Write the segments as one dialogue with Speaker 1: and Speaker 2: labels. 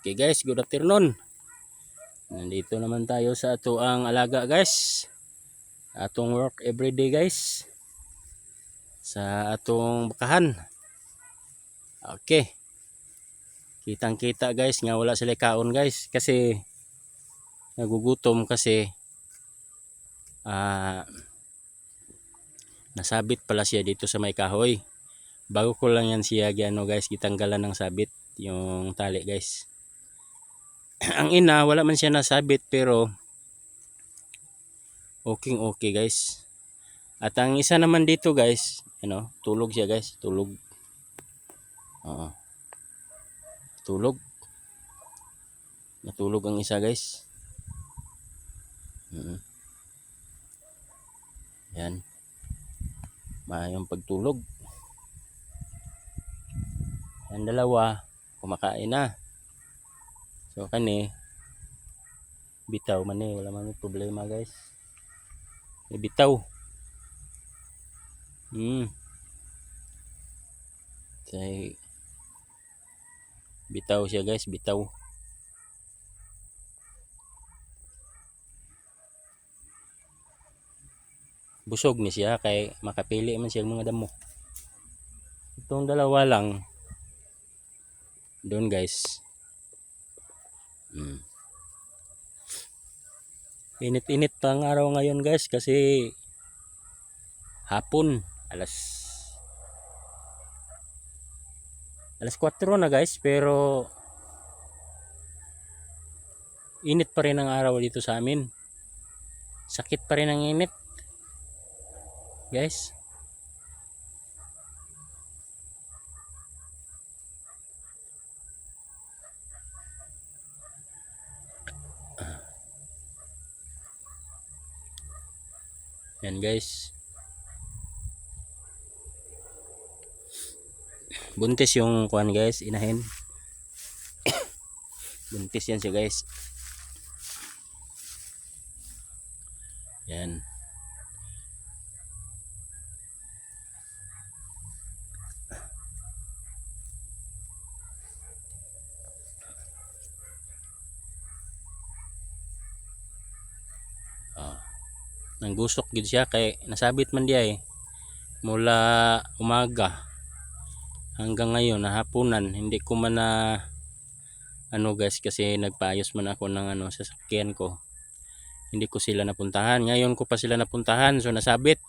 Speaker 1: Okay guys, good afternoon. Nandito naman tayo sa atuang alaga guys. Atong work everyday guys. Sa atong bakahan. Okay. Kitang kita guys nga wala sila kaon guys kasi nagugutom kasi nasabit pala siya dito sa may kahoy. Bago ko lang yan siya giano guys, gitanggalan ng sabit yung tali guys. Ang ina wala man siya nasabit pero okay guys. At ang isa naman dito guys, tulog siya guys, tulog. Tulog. Natulog ang isa guys. Yan. Mayong pagtulog. Ang dalawa kumakain na. So kani bitaw man wala man problema guys. Bitaw. Say bitaw siya guys, bitaw. Busog ni siya kay makapili man siya mga damo. Itong dalawa lang doon guys. Init-init pa ang araw ngayon guys kasi hapon alas 4 na guys, pero init pa rin ang araw dito sa amin. Sakit pa rin ang init guys. Yan guys. Buntis yung kuan guys, inahin. Buntis yan siya guys. Yan. Nanggusok gid siya kay nasabit man diay mula umaga hanggang ngayon na hapunan. Hindi ko man na guys kasi nagpaayos man ako ng sa sasakyan ko. Hindi ko sila napuntahan. Ngayon ko pa sila napuntahan, so nasabit.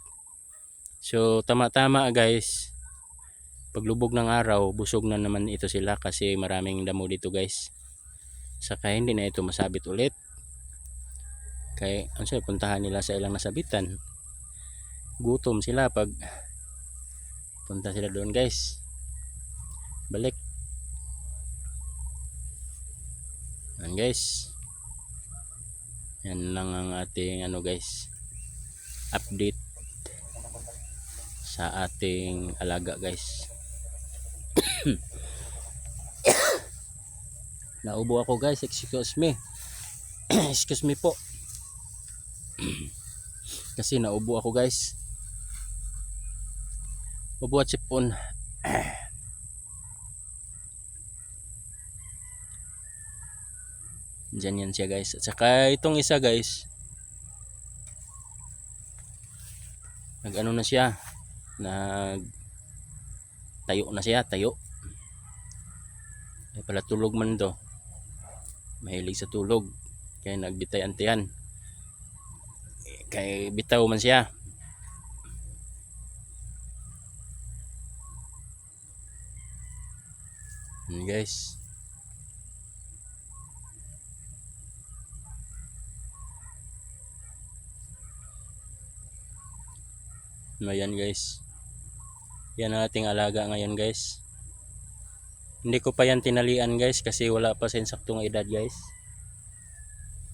Speaker 1: So tama-tama guys. Paglubog ng araw, busog na naman ito sila kasi maraming damo dito guys. Saka hindi na ito masabit ulit. Kaya puntahan nila sa ilang nasabitan. Gutom sila pag punta sila doon guys. Balik. Yan guys. Yan lang ang ating guys, update sa ating alaga guys. Naubo ako guys, excuse me. Excuse me po. Kasi naubo ako guys. Ubo at sipon. Diyan yan siya guys. At saka itong isa guys, na siya, tayo na siya, tayo. Ay pala tulog man to. Mahilig sa tulog. Kaya nagbitay-antihan. Kaya bitaw man siya. Guys. Ayan guys. Yan ang ating alaga ngayon guys. Hindi ko pa yan tinalian guys kasi wala pa saktong edad guys.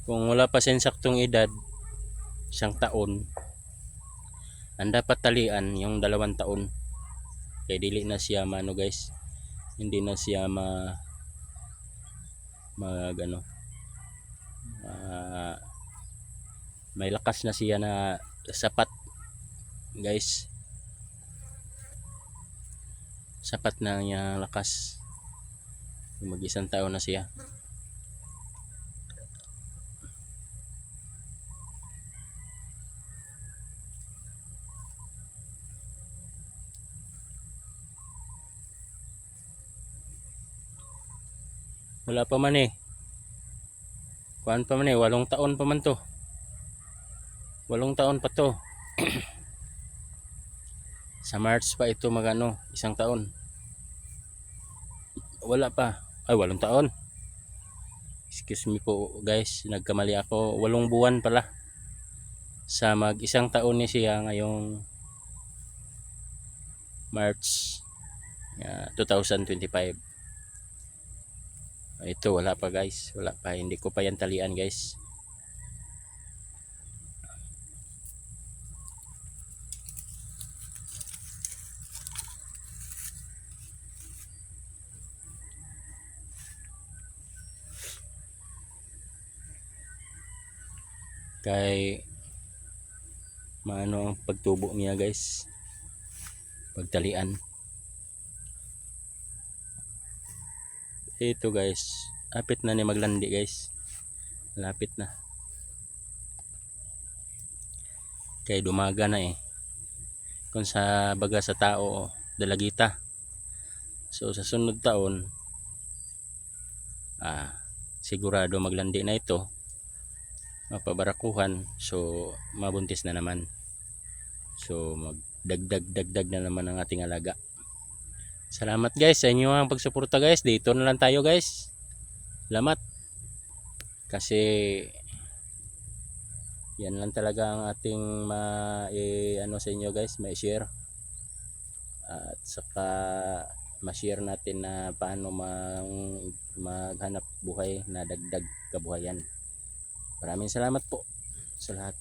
Speaker 1: Kung wala pa saktong edad, 1 taon, ang dapat talian yung 2 taon. Kaya dili na siya guys. Hindi na siya may lakas na siya na sapat guys. Sapat na niya lakas. Mag-1 taon na siya. Wala pa man eh. Kuan pa man eh, 8 taon pa man to. 8 taon pa to. Sa March pa ito magano, 1 taon. Wala pa. Ay, 8 taon. Excuse me po guys, nagkamali ako. 8 buwan pala. Sa mag 1 taon ni siya ngayong March 2025. Ito wala pa guys, wala pa, hindi ko pa yan talian guys. Kay maano ang pagtubo niya guys, pagtalian. Ito guys, lapit na ni maglandi guys, lapit na. Kay dumaga na eh. Kung sa baga sa tao, dalagita. So sa sunod taon, sigurado maglandi na ito, mapabarakuhan, so mabuntis na naman. So magdagdag na naman ang ating alaga. Salamat guys sa inyo ang pagsuporta guys. Dito na lang tayo guys. Salamat. Kasi yan lang talaga ang ating ano sa inyo guys, may share. At saka ma-share natin na paano maghanap buhay na dagdag kabuhayan. Maraming salamat po sa lahat.